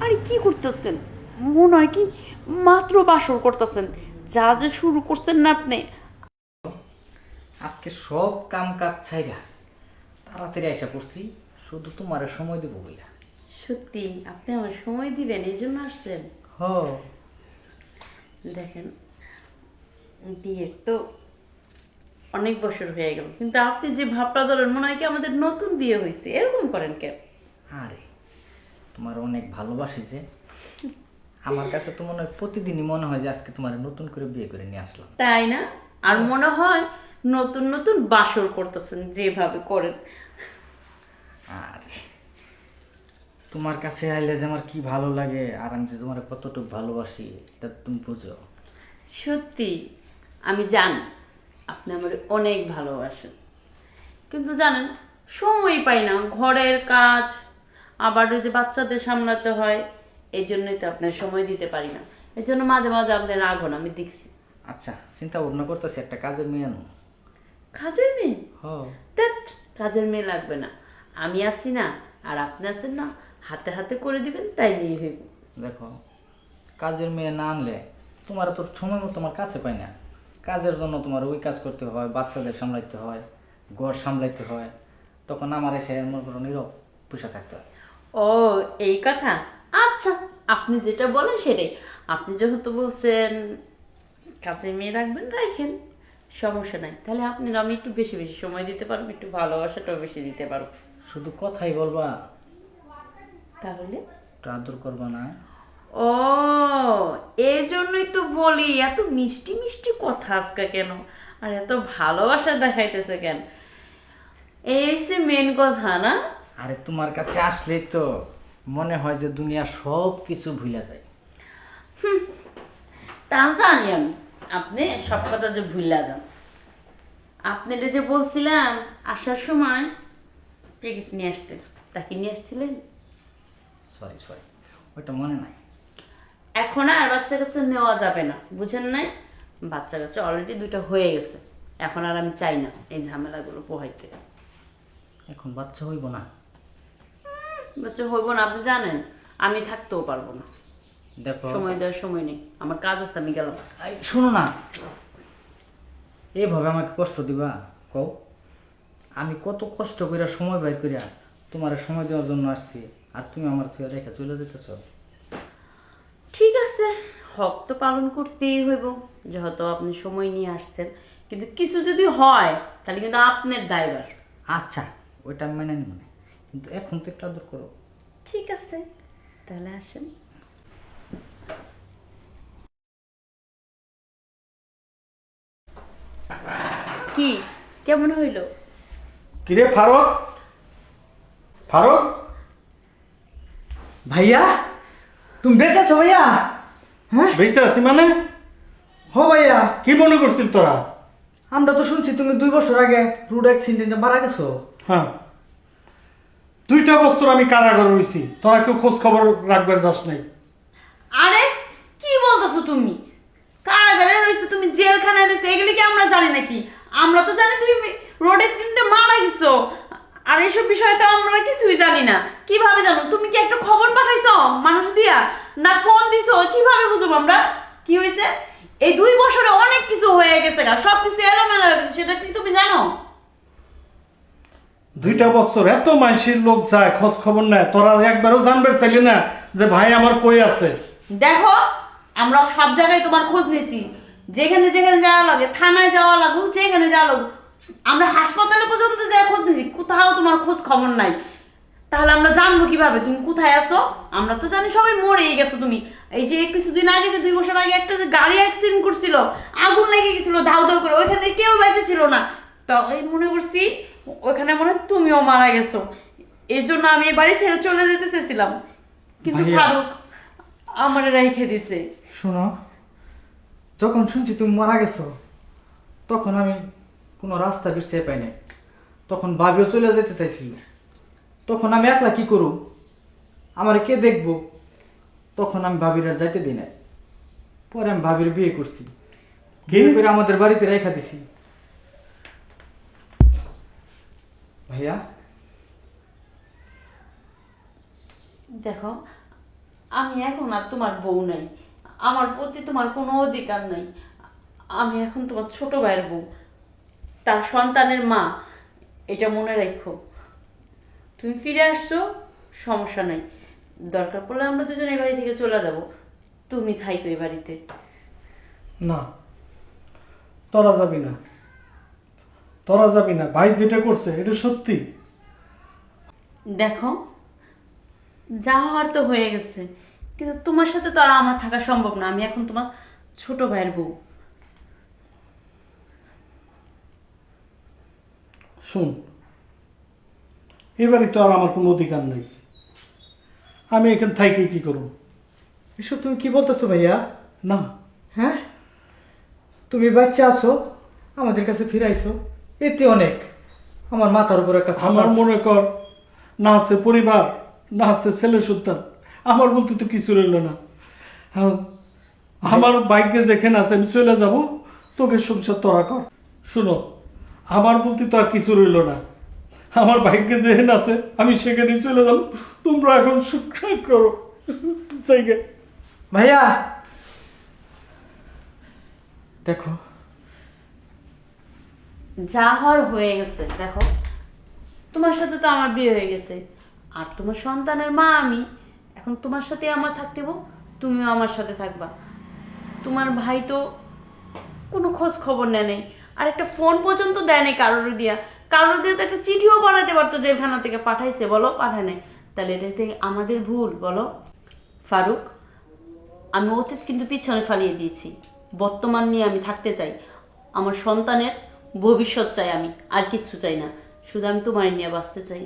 আরে কি করতেছেন? মনে হয় কি মাত্র বাসর করতেছেন। যা যে শুরু করছেন না আপনি। আজকে সব কাম কাজ ছাইরা তাড়াতাড়ি আইসা পড়ছি, শুধু তোমার সময় দেবো বইলা। সত্যি আপনি আমার সময় দিবেন এই জন্য আসছেন? হ, দেখেন, বিয়ের তো অনেক বছর হয়ে গেল, কিন্তু আপনি যে ভাবটা ধরেন মনে হয় কি আমাদের নতুন বিয়ে হয়েছে, এরকম করেন কেন? আরে তোমার অনেক ভালোবাসি যে, আমার কাছে তো মনে হয় প্রতিদিনই মনে হয় যে আজকে তোমার নতুন করে বিয়ে করে নিয়ে আসলাম। তাই না? আর মনে হয় নতুন নতুন বাসর করতেছেন যেভাবে করেন। আরে তোমার কাছে আইলে যে আমার কি ভালো লাগে, আর আমি যে তোমার কতটুকু ভালোবাসি এটা তুমি বুঝো। সত্যি আমি জানি আপনি আমার অনেক ভালোবাসেন, কিন্তু জানেন সময় পাই না, ঘরের কাজ আবার ওই যে বাচ্চাদের সামলাতে হয়, এই জন্যই তো আপনার সময় দিতে পারি না। এই জন্য মাঝে মাঝে আপনার রাগ হন, আমি দেখছি। আচ্ছা, চিন্তা ভাবনা করতেছি একটা কাজের মেয়ে আনো। কাজের মেয়ে? হ, ধ্যাৎ, কাজের মেয়ে লাগবে না, আমি আছি না, আর আপনি আছেন না, হাতে হাতে করে দিবেন, তাই নিয়ে হইব। দেখো, কাজের মেয়ে না আনলে তোমার তো সময় মতো তোমার কাছে পাই না। কাজের জন্য তোমার ওই কাজ করতে হয়, বাচ্চাদের সামলাইতে হয়, ঘর সামলাইতে হয়, তখন আমার এসে মনে করো নীরব বসে থাকতে হয়। ও, এই কথা। আচ্ছা, আপনি যেটা বলেন সেটাই। আপনি যেহেতু বলছেন কাজে মেয়ে রাখবেন, রাখেন, সমস্যা নাই। তাহলে আপনি আমি একটু বেশি বেশি সময় দিতে পারবো, একটু ভালোবাসাটাও বেশি দিতে পারবো। শুধু কথাই বলবা, তাহলে একটু আদর করবা না? ও, এই জন্যই তো বলি এত মিষ্টি মিষ্টি কথা আজকে কেন, আর এত ভালোবাসা দেখাইতেছে কেন, এই হচ্ছে মেন কথা না? আরে তোমার কাছে আসলেই তো মনে হয় যে দুনিয়া সব কিছু ভুলে যায়। তা জানি আমি, আপনি সব কথা যে ভুলা যান। আপনাদের যে বলছিলাম আসার সময় টিকিট নিয়ে আসতে, তাকে নিয়ে আসছিলেন? সরি সরি, ওইটা মনে নাই। এখন আর বাচ্চা কাচ্চা নেওয়া যাবে না, বুঝেন নাই? বাচ্চা কাচ্চা অলরেডি দুটো হয়ে গেছে, এখন আর আমি চাই না এই ঝামেলাগুলো পোহাইতে। এখন বাচ্চা হইব না? বাচ্চা হইব না, আপনি জানেন আমি থাকতেও পারবো না। দেখো, সময় দেওয়ার সময় নেই, আমার কাজ আছে, আমি গেলাম। এই শোনো না, এইভাবে আমাকে কষ্ট দিবা? কও, আমি কত কষ্ট কইরা সময় বের কইরা তোমার সময় দেওয়ার জন্য আসছি, আর তুমি আমার থেকে রেখে চলে যেতেছ। ঠিক আছে, হক তো পালন করতেই হইব, যেহেতু আপনি সময় নিয়ে আসছেন, কিন্তু কিছু যদি হয় তাহলে কিন্তু আপনার দায়ভার। আচ্ছা, ওইটা আমি মেনে নিব না, কিন্তু এখন তো একটু আদর করো। ঠিক আছে, তাহলে আসেন। কি, কেমন হইল? কিরে ফারুক, ফারুক ভাইয়া, তুমি বেঁচে আছো ভাইয়া? হ্যাঁ, বেঁচে আছি মানে? হো ভাইয়া, কি মনে করছিল তোরা? আমরা তো শুনছি তুমি 2 বছর আগে রোড অ্যাক্সিডেন্টে মারা গেছো। হ্যাঁ, 2টা বছর আমি কারাগারে রয়েছি, তোরা কেউ খোঁজ খবর রাখবার যাস নাই। আরে কি বলতেছো তুমি? কারাগারে রইছো তুমি, জেলখানায় রইছো, এগুলি কি আমরা জানি নাকি? আমরা তো জানি তুমি রোড অ্যাক্সিডেন্টে মারা গেছো, আর এইসব বিষয়ে তো আমরা কিছুই জানি না। কিভাবে জানো? তুমি কি একটা খবর পাঠাইছো মানুষ দিয়া, না ফোন দিছো? কিভাবে বুঝবো আমরা কি হয়েছে? এই 2 বছরে অনেক কিছু হয়ে গেছে গা, সবকিছু এলোমেলো হয়ে গেছে, সেটা কি তুমি জানো? 2টা বছর এত মাইসির লোক যায় খোঁজ খবর নেয়, তোরা একবারও জানবার চাইলি না যে ভাই আমার কই আছে? দেখো, আমরা সব জায়গায় তোমার খোঁজ নিয়েছি, যেখানে যেখানে যাওয়া লাগে, থানায় যাওয়া লাগুক, যেখানে যাওয়া লাগুক, আমরা হাসপাতালে পর্যন্ত যাওয়া খোঁজ নিয়েছি, কোথাও তোমার খোঁজ খবর নাই। তাহলে আমরা জানবো কিভাবে তুমি কোথায় আছো? আমরা তো জানি সবাই মরেই গেছো তুমি। এই যে কিছুদিন আগে, যে 2 বছর আগে একটা যে গাড়ি অ্যাক্সিডেন্ট করছিল, আগুন লেগে গেছিল ধাউ ধাউ করে, ওইখানে কেউ বেঁচে ছিল না, তো এই মনে করছি ওইখানে মনে হয় তুমিও মারা গেছো। এই জন্য আমি এই বাড়ি ছেড়ে চলে যেতে চেয়েছিলাম, কিন্তু ভাইয়া। ফারুক আমারে রেখে দিছে। শোনো, যখন শুনছি তুমি মারা গেছো, তখন আমি কোনো রাস্তা বের পাই নাই, তখন ভাবিও চলে যেতে চাইছিল, তখন আমি একলা কি করব, আমার কে দেখবো, তখন আমি ভাবির আর যাইতে দিই নাই। পরে আমি ভাবির বিয়ে করছি, বিয়ে করে আমাদের বাড়িতে রেখা দিছি। দেখো, আমি এখন আর তোমার বউ নাই, আমার প্রতি তোমার কোনো অধিকার নাই। আমি এখন তোমার ছোট ভাইয়ের বউ, তার সন্তানের মা। এটা মনে রাখো। তুমি ফিরে আসছো, সমস্যা নাই। দরকার পড়লে আমরা দুজন এই বাড়ি থেকে চলে যাব, তুমি থাইকো এই বাড়িতে। না, তোরা যাবি না, তোরা যাবি না। ভাই যেটা করছে এটা সত্যি। দেখো, যা হওয়ার তো হয়ে গেছে, কিন্তু তোমার সাথে তো আর আমার থাকা সম্ভব না। আমি এখন তোমার ছোট ভাইয়ের বউ। শুন, এবারে তো আর আমার কোনো অধিকার নেই। আমি এখান থেকে কি করব? এসব তুমি কি বলতেছো ভাইয়া? না, হ্যাঁ, তুমি বাচ্চা আছো, আমাদের কাছে ফিরাইছো, এতে অনেক। আমার মাথার উপর একটা ছাদ আমার আছে। মনে কর, না আছে পরিবার, না আছে ছেলে সন্তান, আমার বলতে তো কিছু রইল না। হ্যাঁ, আমার ভাগ্যে যেখানে আছে আমি চলে যাব, তোকে সংসার তোরা কর। শুনো, আমার বলতে তো আর কিছু রইল না। আমার ভাগ্যে যেখানে আছে আমি সেখানে চলে যাব, তোমরা এখন সুখ করো। জায়গা ভাইয়া দেখো, যা হওয়ার হয়ে গেছে। দেখো, তোমার সাথে তো আমার বিয়ে হয়ে গেছে, আর তোমার সন্তানের মা আমি। এখন তোমার সাথে আমার থাকতে হবো, তুমিও আমার সাথে থাকবা। তোমার ভাই তো কোনো খোঁজ খবর নেয় নাই, আর একটা ফোন পর্যন্ত দেয় নাই কারোর দিয়া। কারোর দিয়ে তো একটা চিঠিও পাঠাতে পারতো, জেলখানা থেকে পাঠাইছে, বলো পাঠায় নাই। তাহলে এটাতে আমাদের ভুল বলো? ফারুক, আমি অতীত কিন্তু পিছনে ফালিয়ে দিয়েছি, বর্তমান নিয়ে আমি থাকতে চাই। আমার সন্তানের ভবিষ্যৎ চাই আমি, আর কিচ্ছু চাই না। শুধু আমি তোমার নিয়ে বাঁচতে চাই।